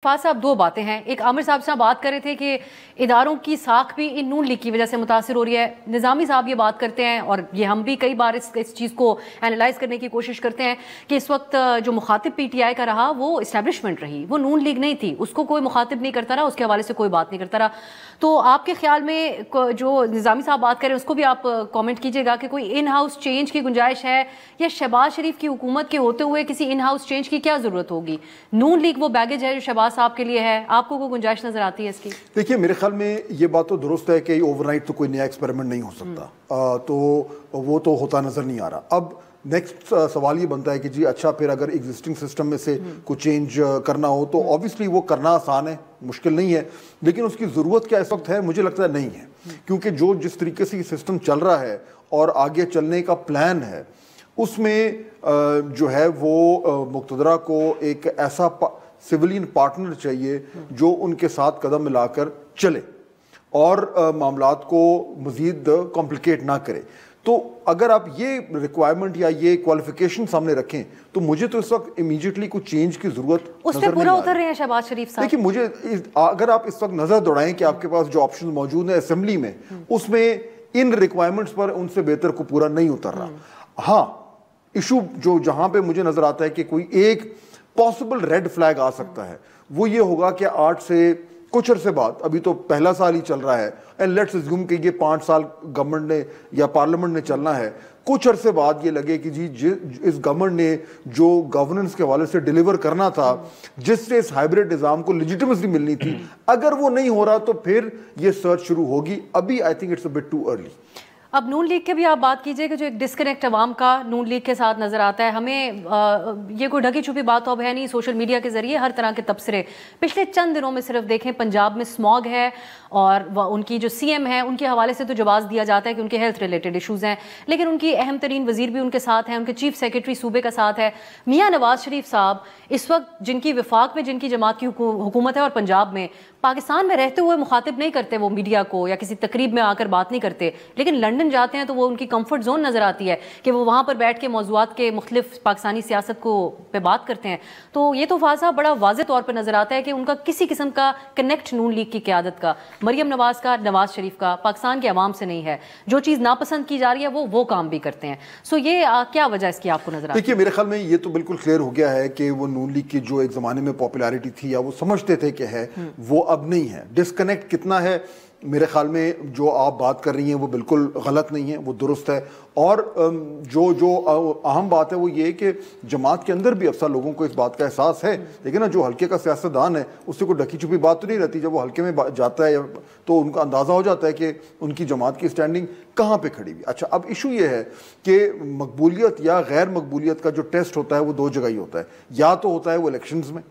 فاز صاحب دو باتیں ہیں. ایک عامر صاحب سے بات کر رہے تھے کہ اداروں کی ساکھ بھی ان نون لیگ کی وجہ سے متاثر ہو رہی ہے. نظامی صاحب یہ بات کرتے ہیں اور یہ ہم بھی کئی بار اس چیز کو اینالائز کرنے کی کوشش کرتے ہیں کہ اس وقت جو مخاطب پی ٹی آئی کا رہا وہ اسٹیبلشمنٹ رہی, وہ نون لیگ نہیں تھی. اس کو کوئی مخاطب نہیں کرتا رہا, اس کے حوالے سے کوئی بات نہیں کرتا رہا. تو آپ کے خیال میں جو نظامی صاحب بات کریں اس کو بھی آپ کامنٹ کیجئے گا کہ کوئی ان ہاؤس چینج کی گنجائش ہے یا شہباز شریف کی حکومت کے ہوتے ہوئے کسی ان ہاؤس چینج کی کیا ضرورت ہوگی؟ نون لیگ وہ بیگیج ہے جو شہباز صاحب کے لیے ہے, آپ کو کوئی گنجائش نظر آتی ہے اس کی؟ دیکھیے میرے خیال میں یہ بات تو درست ہے کہ اوور نائٹ تو کوئی نیا ایکسپیریمنٹ نہیں ہو سکتا, تو وہ تو ہوتا نظر نہیں آ رہا. اب نیکسٹ سوال یہ بنتا ہے کہ جی اچھا پھر اگر ایگزسٹنگ سسٹم میں سے کوئی چینج کرنا ہو تو آبویسلی وہ کرنا آسان ہے, مشکل نہیں ہے, لیکن اس کی ضرورت کیا اس وقت ہے مجھے لگتا ہے نہیں ہے, کیونکہ جس طریقے سے یہ سسٹم چل رہا ہے اور آگے چلنے کا پلان ہے اس میں جو ہے وہ مقتدرہ کو ایک ایسا سیولین پارٹنر چاہیے جو ان کے ساتھ قدم ملا کر چلے اور معاملات کو مزید کمپلیکیٹ نہ کرے. تو اگر آپ یہ ریکوائرمنٹ یا یہ کوالیفیکیشن سامنے رکھیں تو مجھے تو اس وقت امیجیٹلی کوئی چینج کی ضرورت اس پہ پورا اتر رہے ہیں شہباز شریف صاحب. دیکھیے مجھے اگر آپ اس وقت نظر دوڑائیں کہ آپ کے پاس جو آپشن موجود ہیں اسمبلی میں, اس میں ان ریکوائرمنٹس پر ان سے بہتر کو پورا نہیں اتر رہا. ہاں ایشو جو جہاں پہ مجھے نظر آتا ہے کہ کوئی ایک پاسبل ریڈ فلیگ آ سکتا ہے وہ یہ ہوگا کہ 8 سے کچھ عرصے بعد, ابھی تو پہلا سال ہی چل رہا ہے اینڈ لیٹس اسیوم کہ یہ 5 سال گورنمنٹ نے یا پارلیمنٹ نے چلنا ہے, کچھ عرصے بعد یہ لگے کہ جی اس گورنمنٹ نے جو گورننس کے حوالے سے ڈیلیور کرنا تھا, جس سے اس ہائبرڈ نظام کو لیجیٹمیسی ملنی تھی, اگر وہ نہیں ہو رہا تو پھر یہ سرچ شروع ہوگی. ابھی I think it's a bit too early. اب نون لیگ کے بھی آپ بات کیجئے کہ جو ایک ڈسکنیکٹ عوام کا نون لیگ کے ساتھ نظر آتا ہے. ہمیں یہ کوئی ڈھکی چھپی بات تو اب ہے نہیں, سوشل میڈیا کے ذریعے ہر طرح کے تبصرے پچھلے چند دنوں میں صرف دیکھیں پنجاب میں سماگ ہے اور ان کی جو سی ایم ہے ان کے حوالے سے تو جواز دیا جاتا ہے کہ ان کے ہیلتھ ریلیٹڈ ایشوز ہیں, لیکن ان کی اہم ترین وزیر بھی ان کے ساتھ ہیں, ان کے چیف سیکرٹری صوبے کا ساتھ ہے. میاں نواز شریف صاحب اس وقت جن کی وفاق میں جن کی جماعت کی حکومت ہے اور پنجاب میں, پاکستان میں رہتے ہوئے مخاطب نہیں کرتے وہ میڈیا کو یا کسی تقریب میں آ کر بات نہیں کرتے, لیکن لنڈن جاتے ہیں تو وہ ان کی کمفرٹ زون نظر آتی ہے کہ وہ وہاں پر بیٹھ کے موضوعات کے مختلف پاکستانی سیاست کو پہ بات کرتے ہیں. تو یہ تو فاضہ بڑا واضح طور پر نظر آتا ہے کہ ان کا کسی قسم کا کنیکٹ نون لیگ کی قیادت کا, مریم نواز کا, نواز شریف کا پاکستان کے عوام سے نہیں ہے. جو چیز ناپسند کی جا رہی ہے وہ کام بھی کرتے ہیں. سو یہ کیا وجہ اس کی آپ کو نظر آتی ہے؟ دیکھیے میرے خیال میں یہ تو بالکل کلیئر ہو گیا ہے کہ وہ نون لیگ کی جو ایک زمانے میں پاپولیرٹی تھی یا وہ سمجھتے تھے کہ ہے, وہ اب نہیں ہے. ڈسکنیکٹ کتنا ہے میرے خیال میں جو آپ بات کر رہی ہیں وہ بالکل غلط نہیں ہے, وہ درست ہے. اور جو اہم بات ہے وہ یہ کہ جماعت کے اندر بھی اکثر لوگوں کو اس بات کا احساس ہے, لیکن نا جو ہلکے کا سیاستدان ہے اس سے کوئی ڈھکی چھپی بات تو نہیں رہتی. جب وہ ہلکے میں جاتا ہے تو ان کا اندازہ ہو جاتا ہے کہ ان کی جماعت کی سٹینڈنگ کہاں پہ کھڑی ہوئی. اچھا اب ایشو یہ ہے کہ مقبولیت یا غیر مقبولیت کا جو ٹیسٹ ہوتا ہے وہ 2 جگہ ہی ہوتا ہے. یا تو ہوتا ہے وہ الیکشنز میں,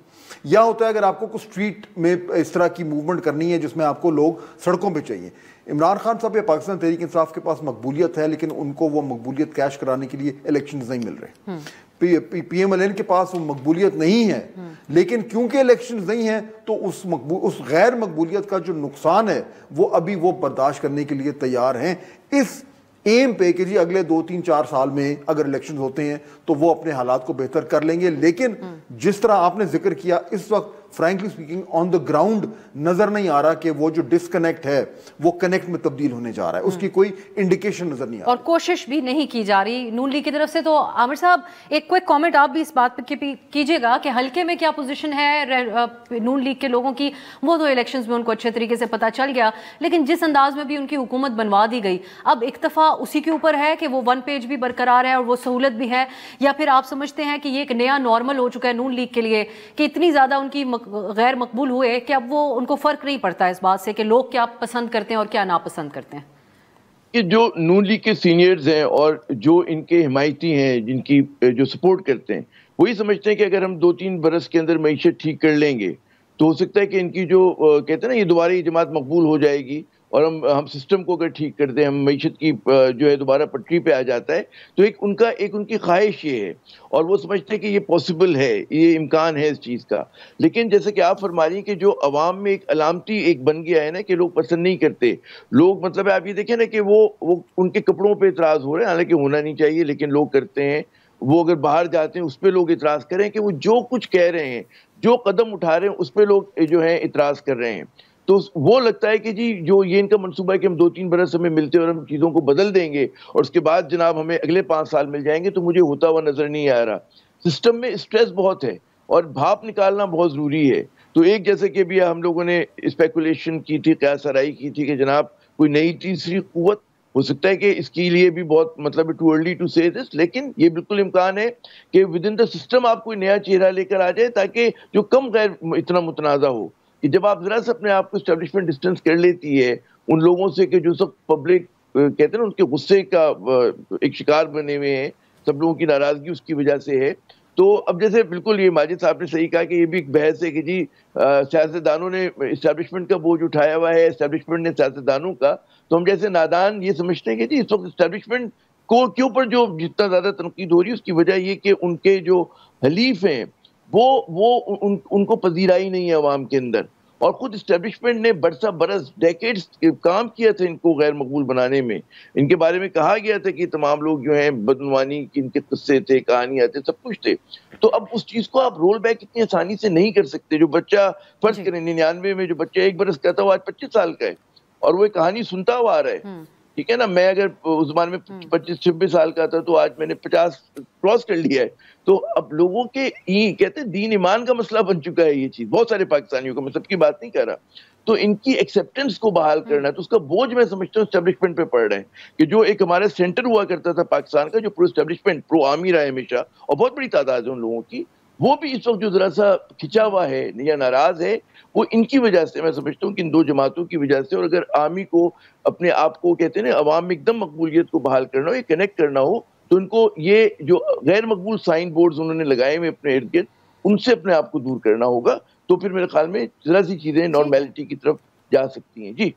یا ہوتا ہے اگر آپ کو کوئی اسٹریٹ میں اس طرح کی موومنٹ کرنی ہے جس میں آپ کو لوگ سڑکوں پہ چاہیے. عمران خان صاحب یا پاکستان تحریک انصاف کے پاس مقبولیت ہے, لیکن ان کو وہ مقبولیت کیش کرانے کے لیے الیکشنز نہیں مل رہے. پی ایم ایل این کے پاس وہ مقبولیت نہیں ہے, لیکن کیونکہ الیکشنز نہیں ہیں تو اس غیر مقبولیت کا جو نقصان ہے وہ ابھی وہ برداشت کرنے کے لیے تیار ہیں, اس ایم پہ کہ جی اگلے 2-3-4 سال میں اگر الیکشنز ہوتے ہیں تو وہ اپنے حالات کو بہتر کر لیں گے. لیکن جس طرح آپ نے ذکر کیا اس وقت frankly speaking on the ground نظر نہیں آ رہا کہ وہ جو ڈسکنیکٹ ہے وہ کنیکٹ میں تبدیل ہونے جا رہا ہے, اس کی کوئی انڈیکیشن نظر نہیں آ رہی اور کوشش بھی نہیں کی جا رہی نون لیگ کی طرف سے. تو عامر صاحب ایک کوئک کامنٹ آپ بھی اس بات پہ کیجیے گا کہ ہلکے میں کیا پوزیشن ہے نون لیگ کے لوگوں کی, وہ تو الیکشنز میں ان کو اچھے طریقے سے پتہ چل گیا, لیکن جس انداز میں بھی ان کی حکومت بنوا دی گئی اب اکتفا اسی کے اوپر ہے کہ وہ 1 پیج بھی برقرار ہے اور وہ سہولت بھی ہے, یا پھر آپ سمجھتے ہیں کہ یہ ایک نیا نارمل ہو چکا ہے نون لیگ کے لیے کہ اتنی زیادہ ان کی غیر مقبول ہوئے کہ اب وہ ان کو فرق نہیں پڑتا اس بات سے کہ لوگ کیا پسند کرتے ہیں اور کیا ناپسند کرتے ہیں؟ کہ جو نون لیگ کے سینئرز ہیں اور جو ان کے حمایتی ہیں, جن کی جو سپورٹ کرتے ہیں, وہی سمجھتے ہیں کہ اگر ہم 2-3 برس کے اندر معیشت ٹھیک کر لیں گے تو ہو سکتا ہے کہ ان کی جو کہتے ہیں نا یہ دوبارہ یہ جماعت مقبول ہو جائے گی, اور ہم سسٹم کو اگر ٹھیک کر دیں, ہم معیشت کی جو ہے دوبارہ پٹری پہ آ جاتا ہے. تو ایک ان کی خواہش یہ ہے اور وہ سمجھتے ہیں کہ یہ پاسبل ہے, یہ امکان ہے اس چیز کا. لیکن جیسے کہ آپ فرما رہی ہیں کہ جو عوام میں ایک علامتی ایک بن گیا ہے نا کہ لوگ پسند نہیں کرتے لوگ, مطلب ہے آپ یہ دیکھیں نا کہ وہ ان کے کپڑوں پہ اعتراض ہو رہے ہیں, حالانکہ ہونا نہیں چاہیے لیکن لوگ کرتے ہیں. وہ اگر باہر جاتے ہیں اس پہ لوگ اعتراض کریں کہ وہ جو کچھ کہہ رہے ہیں جو قدم اٹھا رہے ہیں اس پہ لوگ جو ہیں اعتراض کر رہے ہیں. تو وہ لگتا ہے کہ جی جو یہ ان کا منصوبہ ہے کہ ہم 2-3 برس ہمیں ملتے اور ہم چیزوں کو بدل دیں گے اور اس کے بعد جناب ہمیں اگلے 5 سال مل جائیں گے, تو مجھے ہوتا ہوا نظر نہیں آ رہا. سسٹم میں اسٹریس بہت ہے اور بھاپ نکالنا بہت ضروری ہے. تو ایک جیسے کہ بھی ہم لوگوں نے اسپیکولیشن کی تھی, قیاس آرائی کی تھی کہ جناب کوئی نئی تیسری قوت ہو سکتا ہے کہ اس کے لیے بھی بہت مطلب ٹو ارلی ٹو سے دس, لیکن یہ بالکل امکان ہے کہ ود ان دا سسٹم آپ کوئی نیا چہرہ لے کر آ جائے تاکہ جو کم غیر اتنا متنازع ہو, کہ جب آپ ذرا سا اپنے آپ کو اسٹیبلشمنٹ ڈسٹینس کر لیتی ہے ان لوگوں سے کہ جو سب پبلک کہتے ہیں نا ان کے غصے کا ایک شکار بنے ہوئے ہیں, سب لوگوں کی ناراضگی اس کی وجہ سے ہے. تو اب جیسے بالکل یہ ماجد صاحب نے صحیح کہا کہ یہ بھی ایک بحث ہے کہ جی سیاستدانوں نے اسٹیبلشمنٹ کا بوجھ اٹھایا ہوا ہے, اسٹیبلشمنٹ نے سیاستدانوں کا. تو ہم جیسے نادان یہ سمجھتے ہیں کہ جی اس وقت اسٹیبلشمنٹ کے اوپر جو جتنا زیادہ تنقید ہو رہی ہے اس کی وجہ یہ کہ ان کے جو حلیف ہیں وہ ان کو پذیرائی نہیں ہے عوام کے اندر, اور خود اسٹیبلشمنٹ نے برسہ برس ڈیکیڈز کام کیا تھا ان کو غیر مقبول بنانے میں. ان کے بارے میں کہا گیا تھا کہ تمام لوگ جو ہیں بدعنوانی کی ان کے قصے تھے, کہانیاں تھے, سب کچھ تھے. تو اب اس چیز کو آپ رول بیک اتنی آسانی سے نہیں کر سکتے. جو بچہ فرض کریں 99 میں جو بچہ 1 برس کا تھا وہ آج 25 سال کا ہے اور وہ ایک کہانی سنتا ہوا آ رہا ہے. ٹھیک ہے نا, میں اگر اس زمانے میں 25-26 سال کا تھا تو آج میں نے 50 کراس کر لیا ہے. تو اب لوگوں کے کہتے ہیں دین ایمان کا مسئلہ بن چکا ہے یہ چیز, بہت سارے پاکستانیوں کا, میں سب کی بات نہیں کر رہا. تو ان کی ایکسیپٹنس کو بحال کرنا, تو اس کا بوجھ میں سمجھتا ہوں اسٹیبلشمنٹ پہ پڑ رہے ہیں. کہ جو ایک ہمارا سینٹر ہوا کرتا تھا پاکستان کا جو پرو اسٹیبلشمنٹ پرو عامی رہا ہے ہمیشہ, اور بہت بڑی تعداد ہے ان لوگوں کی, وہ بھی اس وقت جو ذرا سا کھچا ہوا ہے یا ناراض ہے, وہ ان کی وجہ سے, میں سمجھتا ہوں کہ ان 2 جماعتوں کی وجہ سے. اور اگر عامی کو اپنے آپ کو کہتے ہیں نا عوام میں ایک دم مقبولیت کو بحال کرنا ہو, یہ کنیکٹ کرنا ہو, تو ان کو یہ جو غیر مقبول سائن بورڈز انہوں نے لگائے ہوئے اپنے ارد گرد, ان سے اپنے آپ کو دور کرنا ہوگا. تو پھر میرے خیال میں ذرا سی چیزیں نارملٹی کی طرف جا سکتی ہیں. جی